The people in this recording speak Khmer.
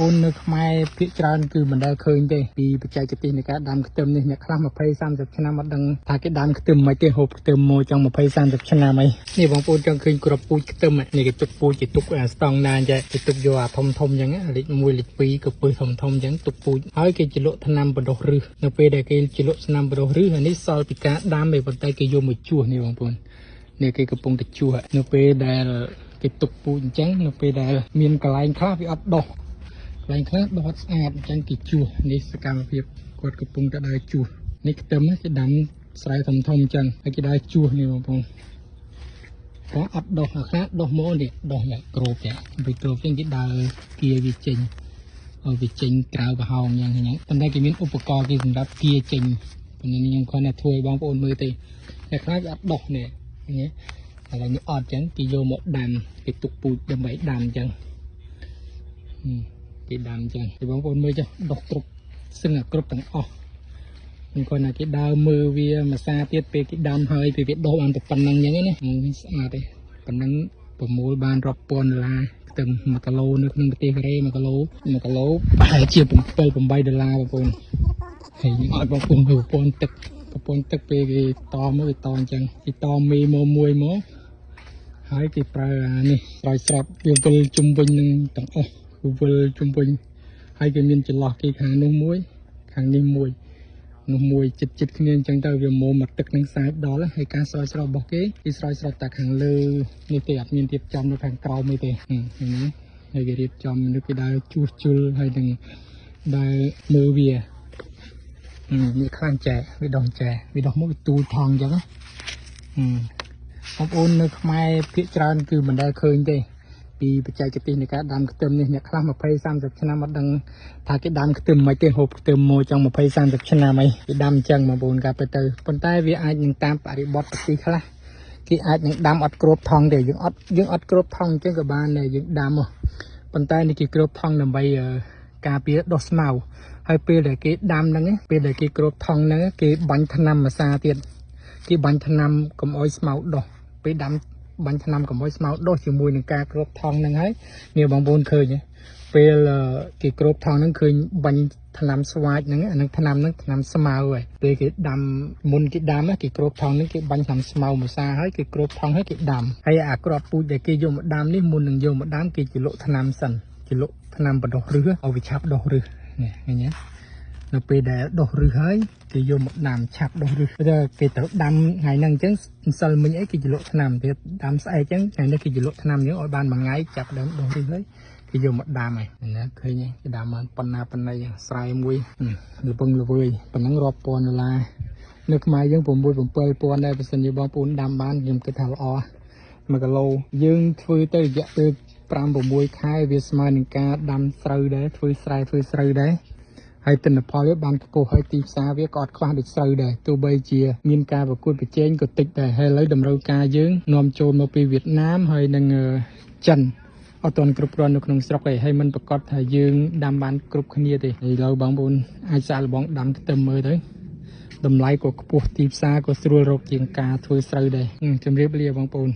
អូននៅខ្មែរភាគច្រើនគឺមិនដែលឃើញទេពីបច្ចេកទេសនៃការដាំខ្ទឹមនេះអ្នកខ្លះ20-30ឆ្នាំអត់ដឹងថាគេដាំខ្ទឹមមិនទេហូបខ្ទឹមមកចង់20-30ឆ្នាំអីនេះបងប្អូនចង់ឃើញគ្រាប់ពូជខ្ទឹមនេះគេទុកពូជគេទុកស្តង់ណាអញ្ចឹងគេទុកយកអាធំអញ្ចឹងលេខ1លេខ2ក៏ពឹសធំអញ្ចឹងទុកពូជហើយគេចលក់ថ្នាំបណ្ដុះឫសនៅពេលដែលគេចលក់ថ្នាំបណ្ដុះឫសអានេះសល់ពីការដាំឯប៉ុន្តែគេយកមកជួសនេះបងប្អូននេះគេកំពុងតែជួសនៅពេលដែលគេទុកពូជអញ្ចឹងនៅពេលដែលមានកន្លែងខ្លះវាអត់ដុះកន្លែងខ្លះដុះអត់ស្អាតអញ្ចឹងគេជួសនេះសកម្មភាពគាត់កំពុងតែដើរជួសនេះខ្ទឹមគេដាំស្រែធំអញ្ចឹងហើយគេដើរជួសនេះបងប្អូនក៏អត់ដុះអាខ្លះដុះមកនេះដុះយ៉ាងក្របចាពីក្របអញ្ចឹងគេដើរគៀវាចេញឲ្យវាចេញក្រៅប្រហោងយ៉ាងហ្នឹងប៉ុន្តែគេមានឧបករណ៍គេសម្រាប់គៀចេញប៉ុន្តែខ្ញុំគាត់តែធ្វើឲ្យបងប្អូនមើលទេតែខ្លះវាអត់ដុះនេះនេះឥឡូវនេះអត់អញ្ចឹងគេយកមកដាំគេទុកពូជដើម្បីដាំអញ្ចឹងគេដាំអញ្ចឹងបងប្អូនមើលចុះដុះគ្រប់សឹងគ្រប់ទាំងអស់ខ្ញុំគាត់ថាគេដើរមើលវាមួយសាទៀតពេលគេដាំហើយពេលវាដុះបានតែប៉ុណ្្នឹងអញ្ចឹងណាមិនស្អាតទេប៉ុណ្្នឹងប្រមូលបានរាប់ពាន់ដុល្លារខ្ទឹម1គីឡូនៅក្នុងប្រទេសកូរ៉េ1គីឡូប្រហែលជា7-8ដុល្លារបងប្អូនហើយខ្ញុំឲ្យបងប្អូនមើលប្រព័ន្ធទឹកពេលគេតមកគេតអញ្ចឹងគេតមេមកមួយមកហើយគេប្រើអានេះស្រោចស្រពវាវិលជុំវិញនឹងទាំងអស់វិលជុំវិញហើយគេមានចន្លោះគេខាងនោះមួយខាងនេះមួយនោះមួយចិត្តគ្នាអញ្ចឹងទៅវាមកទឹកនឹងសាយដល់ហើយការស្រោចស្រពរបស់គេស្រោចស្រពតែខាងលើនេះទេអត់មានរៀបចំនៅខាងក្រោមទេហ្នឹងហើយគេរៀបចំនៅគេដើរជួសជុលហើយនឹងដើរមើលវានេះខ្លាំងចែវាដុះចែវាដុះមកទូលថងអញ្ចឹងបងប្អូននៅខ្មែរភាគច្រើនគឺមិនដែលឃើញទេពីបច្ចេកទេសនៃការដាំខ្ទឹមនេះអ្នកខ្លះ20-30ឆ្នាំអត់ដឹងថាគេដាំខ្ទឹមមិនទេហូបខ្ទឹមមកចង់20-30ឆ្នាំអីគេដាំអញ្ចឹងបងប្អូនកាប់ទៅប៉ុន្តែវាអាចនឹងតាមបរិបទប្រទេសខ្លះគេអាចនឹងដាំអត់គ្របថងទេយើងអត់គ្របថងអញ្ចឹងក៏បានដែរយើងដាំប៉ុន្តែនេះគេគ្របថងដើម្បីការពារដុះស្មៅហើយពេលដែលគេដាំហ្នឹងពេលដែលគេគ្របថងហ្នឹងគេបាញ់ថ្នាំម្សាទៀតគេបាញ់ថ្នាំកុំឲ្យស្មៅដុះពេលដាំបាញ់ថ្នាំកុំឲ្យស្មៅដុះជាមួយនឹងការគ្របថងហ្នឹងហើយនេះបងប្អូនឃើញពេលគេគ្របថងហ្នឹងឃើញបាញ់ថ្នាំស្វាចហ្នឹងអានឹងថ្នាំហ្នឹងថ្នាំស្មៅហើយពេលគេដាំមុនគេដាំគេគ្របថងហ្នឹងគេបាញ់ថ្នាំស្មៅម្សាហើយគេគ្របថងហើយគេដាំហើយអាគ្រាប់ពូជដែលគេយកមកដាំនេះមុននឹងយកមកដាំគេជលក់ថ្នាំសិនជលក់ថ្នាំបណ្ដុះឫសឲ្យវាឆាប់ដុះឫសនេះឃើញទេនៅពេលដែលដុះឫសហើយគេយកមកដាំឆាប់ដុះឫសពេលគេត្រូវដាំថ្ងៃហ្នឹងអញ្ចឹងម្សិលមិញអីគេជលក់ថ្នាំទៀតដាំស្អែកអញ្ចឹងថ្ងៃនេះគេជលក់ថ្នាំអញ្ចឹងឲ្យបានមួយថ្ងៃចាប់ដើមដុះឫសហើយគេយកមកដាំហើយណាឃើញគេដាំបានប៉ុណ្ណាស្រែមួយលពឹងល្វើយប៉ុណ្ណឹងរាប់ពាន់ដុល្លារនៅខ្មែរយើង6-7ពាន់ដែរបើសិនជាបងប្អូនដាំបានខ្ញុំគិតថាល្អ1គីឡូយើងធ្វើទៅរយៈពេល5-6 ខែវាស្មើនឹងការដាំស្រូវដែរធ្វើស្រែធ្វើស្រូវដែរហើយទិន្នផលវាបានខ្ពស់ហើយទីផ្សារវាក៏អត់ខ្វះដូចស្រូវដែរទោះបីជាមានការប្រកួតប្រជែងក៏តិចដែរហើយឥឡូវតម្រូវការយើងនាំចូលមកពីវៀតណាមហើយនឹងចិនអត់ទាន់គ្រប់គ្រាន់នៅក្នុងស្រុកទេហើយมันប្រកាសថាយើងដាំបានគ្រប់គ្នាទេឥឡូវបងប្អូនអាចសាកល្បងដាំខ្ទឹមមើលទៅតម្លៃក៏ខ្ពស់ទីផ្សារក៏ស្រួលរកជាងការធ្វើស្រូវដែរជម្រាបលាបងប្អូន